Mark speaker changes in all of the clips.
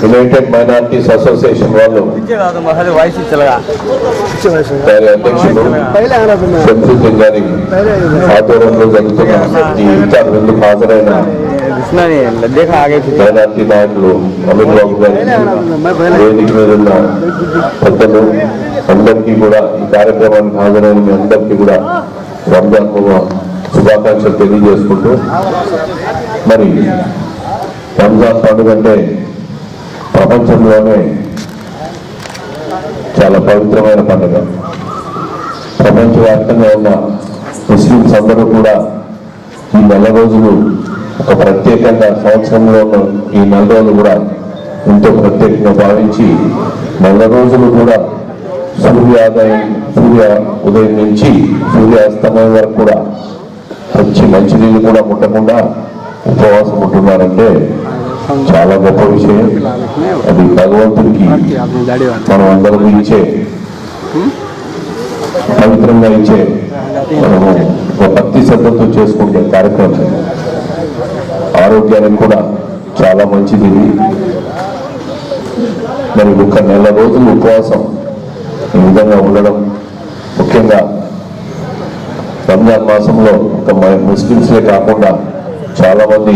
Speaker 1: United minorities association వాళ్ళు వారి అధ్యక్షులు శంసుద్దీన్ గారి ఆధ్వర్యంలో జరుగుతున్న ఈ ఇఫ్తార్ విందుకు హాజరైన మైనారిటీ నాయకులు అమిత్ బాబు గారి వేదిక మీద ఉన్న పెద్దలు అందరికీ కూడా ఈ కార్యక్రమానికి హాజరైన మీ అందరికీ కూడా రంజాన్ శుభాకాంక్షలు తెలియజేసుకుంటూ, మరి రంజాన్ పండుగ అంటే ప్రపంచంలోనే చాలా పవిత్రమైన పండుగ. ప్రపంచవ్యాప్తంగా ఉన్న ముస్లిమ్స్ అందరూ కూడా ఈ నెల రోజులు ఒక ప్రత్యేకంగా, సంవత్సరంలో ఉన్న ఈ నెల రోజులు కూడా ఎంతో ప్రత్యేకంగా భావించి నెల రోజులు కూడా సూర్య ఉదయం నుంచి సూర్యాస్తమయం వరకు కూడా మంచినీళ్ళు కూడా ముట్టకుండా ఉపవాసం ఉంటున్నారంటే చాలా గొప్ప విషయం. అది భగవంతుడికి మనం అందరం ఇచ్చే, పవిత్రంగా ఇచ్చే, మనము ఒక భక్తి శ్రద్ధతో చేసుకుంటే కార్యక్రమం. ఆరోగ్యానికి కూడా చాలా మంచిది. మరి ఒక నెల రోజులు ఉపవాసం ఈ విధంగా ఉండడం, ముఖ్యంగా రంజాన్ మాసంలో ఒక ముస్లిమ్సే కాకుండా చాలా మంది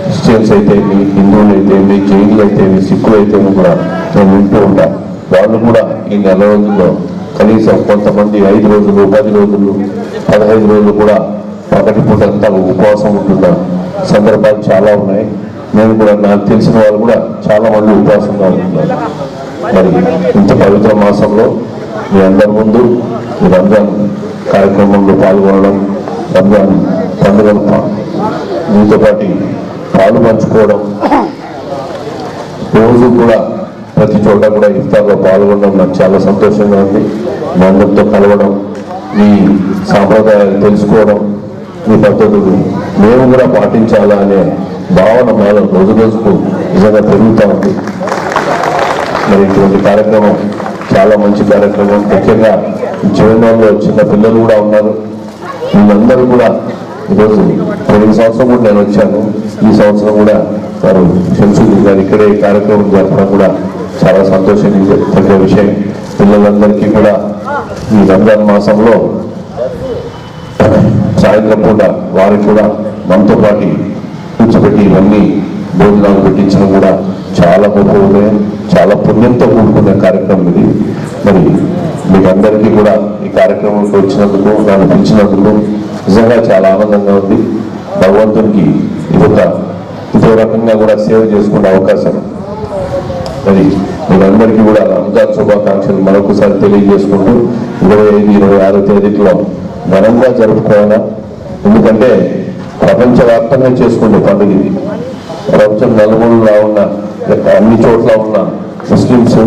Speaker 1: క్రిస్టియన్స్ అయితేమి, హిందువులు అయితేమి, జైన్లు అయితేమి, సిక్కులు అయితేమి కూడా నేను వింటూ ఉంటాను. వాళ్ళు కూడా ఈ నెల రోజుల్లో కనీసం కొంతమంది 5 రోజులు, 10 రోజులు, 15 రోజులు కూడా పగటి పూట అంతా ఉపవాసం ఉంటున్న సందర్భాలు చాలా ఉన్నాయి. నేను కూడా, నాకు తెలిసిన వాళ్ళు కూడా చాలా మంది ఉపవాసంగా ఉంటున్నారు. మరి ఇంత పవిత్ర మాసంలో మీ అందరి ముందు ఈ రంజాన్ కార్యక్రమంలో పాల్గొనడం, రంజాన్ పండుగను మీతో పాటు పాలు పంచుకోవడం, రోజు కూడా ప్రతి చోట కూడా ఇఫ్తార్లో పాల్గొనడం నాకు చాలా సంతోషంగా ఉంది. మీ అందరితో కలవడం, మీ సాంప్రదాయాలు తెలుసుకోవడం, మీ పద్ధతులు మేము కూడా పాటించాలా అనే భావన మాలో రోజు రోజుకు నిజంగా పెరుగుతూ ఉంది. మరి ఇటువంటి కార్యక్రమం చాలా మంచి కార్యక్రమం. ముఖ్యంగా జీవనంలో చిన్న పిల్లలు కూడా ఉన్నారు. వీళ్ళందరూ కూడా ఈరోజు పోయిన సంవత్సరం కూడా నేను వచ్చాను, ఈ సంవత్సరం కూడా వారు శంసుద్దీన్ గారు ఇక్కడే కార్యక్రమం జరపడం కూడా చాలా సంతోషించే విషయం. పిల్లలందరికీ కూడా ఈ రంజాన్ మాసంలో సాయంత్రం పూట వారికి కూడా మనతో పాటు కూర్చోబెట్టి ఇవన్నీ భోజనాలు పెట్టించడం కూడా చాలా గొప్ప ఉదయం, చాలా పుణ్యంతో కూడుకున్న కార్యక్రమం ఇది. మరి మీకు అందరికీ కూడా ఈ కార్యక్రమంలో వచ్చినందుకు, నన్ను పిలిచినందుకు నిజంగా చాలా ఆనందంగా ఉంది. భగవంతునికి ఇదో రకంగా కూడా సేవ చేసుకునే అవకాశం. మరి మీరందరికీ కూడా రంజాన్ శుభాకాంక్షలు మరొకసారి తెలియజేసుకుంటూ 25, 26 తేదీలో ఘనంగా జరుపుకోవాలా. ఎందుకంటే ప్రపంచవ్యాప్తంగా చేసుకునే పండుగ ఇది. ప్రపంచం నలుమూలలా ఉన్న, అన్ని చోట్ల ఉన్న ముస్లిమ్స్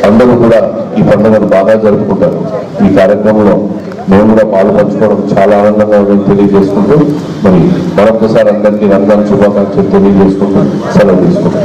Speaker 1: అందరూ కూడా ఈ పండుగను బాగా జరుపుకుంటారు. ఈ కార్యక్రమంలో మేము కూడా పాలు పంచుకోవడం చాలా ఆనందంగా ఉందని తెలియజేసుకుంటూ, మరి మరొకసారి అందరికీ రంజాన్ శుభాకాంక్షలు తెలియజేసుకుంటూ సెలవు తీసుకుంటాం.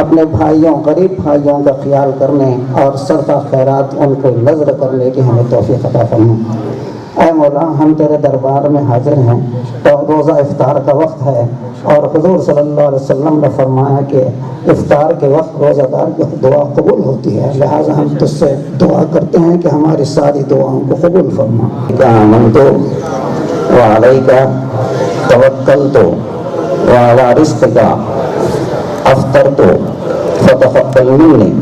Speaker 2: اپنے بھائیوں غریب بھائیوں کا خیال کرنے اور صدقہ خیرات ان کو نظر کرنے کی ہمیں توفیق عطا فرما۔ اے مولا، ہم تیرے دربار میں حاضر ہیں تو روزہ افطار کا وقت ہے، اور حضور صلی اللہ علیہ وسلم نے فرمایا کہ افطار کے وقت روزہ دار کی دعا قبول ہوتی ہے، لہٰذا ہم تجھ سے دعا کرتے ہیں کہ ہماری ساری دعاؤں کو قبول فرما۔ آمنت وعلیک توکلت وعلی رزقک افطرت فتقبل منی۔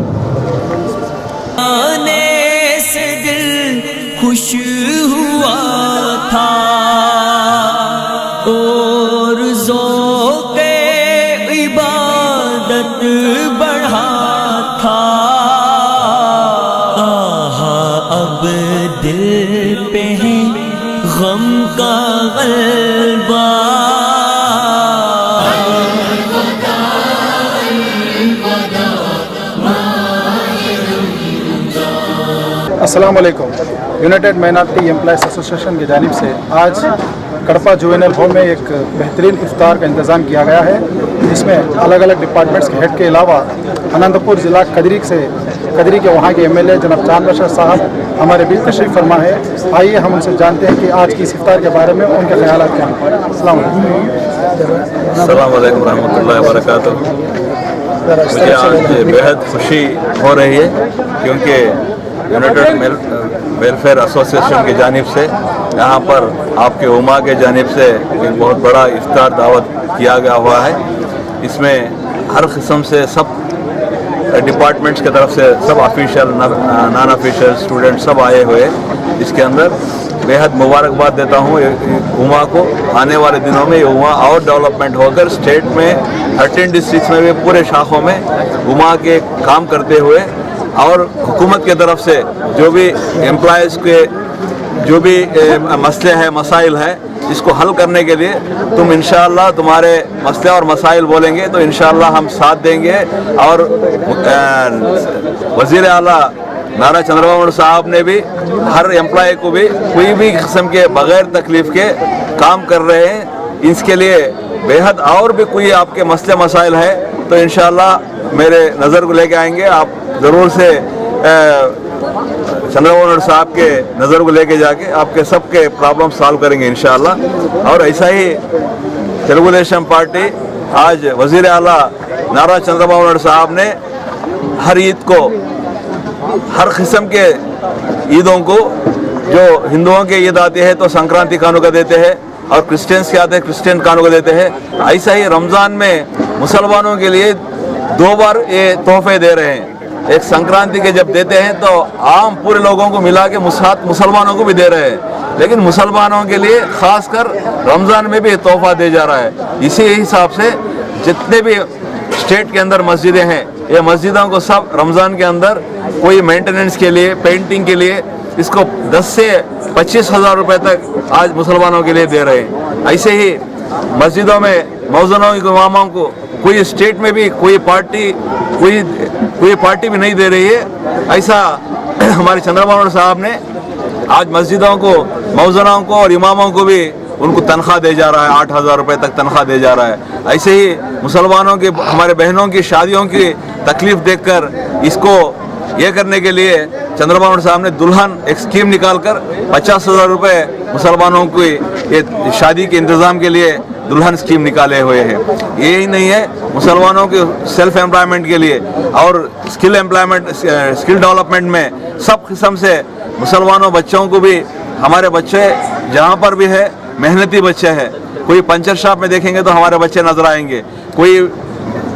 Speaker 3: آنے سے دل خوش ہوا تھا اور ذوق عبادت بڑھا تھا، اب دل پہ ہے غم کا غلبہ۔
Speaker 4: السلام علیکم۔ یونائٹڈ مائنارٹی امپلائز ایسوسیشن کی جانب سے آج کڑپا جوینل ہوم میں ایک بہترین افطار کا انتظام کیا گیا ہے، جس میں الگ الگ ڈپارٹمنٹس کے ہیڈ کے علاوہ اننت پور ضلع قدری کے وہاں کے ایم ایل اے جناب چاند بشر صاحب ہمارے بیچ تشریف فرما ہے۔ آئیے ہم ان سے جانتے ہیں کہ آج کی اس افطار کے بارے میں ان کے خیالات کیا ہیں۔ السلام علیکم۔
Speaker 5: السلام علیکم ورحمۃ اللہ وبرکاتہ۔ مجھے آج بےحد خوشی ہو رہی ہے کیونکہ یونائٹڈ ویلفیئر ایسوسیشن کی جانب سے یہاں پر آپ کے عما کے جانب سے ایک بہت بڑا افطار دعوت کیا گیا ہوا ہے۔ اس میں ہر قسم سے سب ڈپارٹمنٹس کی طرف سے سب آفیشیل نان آفیشیل اسٹوڈنٹ سب آئے ہوئے، اس کے اندر بےحد مبارکباد دیتا ہوں عما کو۔ آنے والے دنوں میں یہ عما اور ڈیولپمنٹ ہو کر اسٹیٹ میں 13 ڈسٹرکٹس میں بھی پورے شاخوں میں عما کے کام کرتے ہوئے، اور حکومت کی طرف سے جو بھی امپلائیز کے جو بھی مسئلے ہیں مسائل ہیں اس کو حل کرنے کے لیے تم انشاءاللہ تمہارے مسئلے اور مسائل بولیں گے تو انشاءاللہ ہم ساتھ دیں گے۔ اور وزیر اعلیٰ نارا چندر بابو صاحب نے بھی ہر امپلائی کو بھی کوئی بھی قسم کے بغیر تکلیف کے کام کر رہے ہیں، اس کے لیے بےحد اور بھی کوئی آپ کے مسئلے مسائل ہے تو انشاءاللہ میرے نظر کو لے کے آئیں گے، آپ ضرور سے چندر بابو صاحب کے نظر کو لے کے جا کے آپ کے سب کے پرابلم سالو کریں گے انشاءاللہ۔ اور ایسا ہی تیلگو دیشم پارٹی آج وزیر اعلیٰ نارا چندر بابو صاحب نے ہر عید کو ہر قسم کے عیدوں کو، جو ہندوؤں کے عید آتے ہیں تو سنکرانتی کانوں کا دیتے ہیں، اور کرسچنس کے آتے ہیں کرسچن کانوں کا دیتے ہیں، ایسا ہی رمضان میں مسلمانوں کے لیے 2 بار یہ تحفے دے رہے ہیں۔ ایک سنکرانتی کے جب دیتے ہیں تو عام پورے لوگوں کو ملا کے مسلمانوں کو بھی دے رہے ہیں، لیکن مسلمانوں کے لیے خاص کر رمضان میں بھی تحفہ دے جا رہا ہے۔ اسی حساب سے جتنے بھی اسٹیٹ کے اندر مسجدیں ہیں، یہ مسجدوں کو سب رمضان کے اندر کوئی مینٹیننس کے لیے پینٹنگ کے لیے اس کو 10 سے 25 ہزار روپے تک آج مسلمانوں کے لیے دے رہے ہیں۔ ایسے ہی مسجدوں میں مؤذنوں کے اماموں کو کوئی اسٹیٹ میں بھی کوئی پارٹی بھی نہیں دے رہی ہے، ایسا ہمارے چندر بابو صاحب نے آج مسجدوں کو مؤذنوں کو اور اماموں کو بھی ان کو تنخواہ دے جا رہا ہے، 8,000 روپے تک تنخواہ دے جا رہا ہے۔ ایسے ہی مسلمانوں کی ہمارے بہنوں کی شادیوں کی تکلیف دیکھ کر اس کو یہ کرنے کے لیے چندر بابو صاحب نے دلہن ایک اسکیم نکال کر 50,000 روپے مسلمانوں کی یہ شادی کے انتظام کے لیے دلہن اسکیم نکالے ہوئے ہیں۔ یہی نہیں ہے، مسلمانوں کے سیلف امپلائمنٹ کے لیے اور اسکل ڈیولپمنٹ میں سب قسم سے مسلمانوں بچوں کو بھی، ہمارے بچے جہاں پر بھی ہے محنتی بچے ہیں، کوئی پنچر شاپ میں دیکھیں گے تو ہمارے بچے نظر آئیں گے، کوئی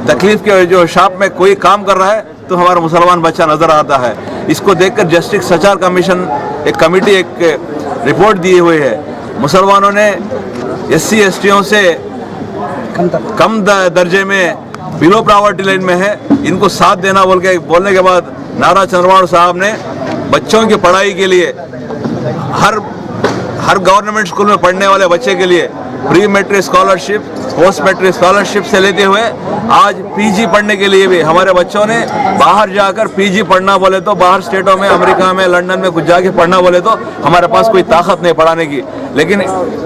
Speaker 5: تکلیف کے جو شاپ میں کوئی کام کر رہا ہے تو ہمارا مسلمان بچہ نظر آتا ہے۔ اس کو دیکھ کر جسٹس سچار کمیشن ایک کمیٹی ایک رپورٹ دی ہوئی ہے، مسلمانوں نے SC STوں سے کم درجے میں بلو پراورٹی لائن میں ہے، ان کو ساتھ دینا بولنے کے بعد نارا چندر بابو صاحب نے بچوں کی پڑھائی کے لیے ہر گورنمنٹ اسکول میں پڑھنے والے بچے کے لیے pre matric scholarship post matric scholarship سے لیتے ہوئے آج PG پڑھنے کے لیے بھی ہمارے بچوں نے باہر جا کر PG پڑھنا بولے تو باہر اسٹیٹوں میں امریکہ میں لنڈن میں کچھ جا کے پڑھنا بولے تو ہمارے پاس کوئی طاقت نہیں پڑھانے کی، لیکن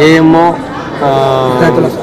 Speaker 6: AMO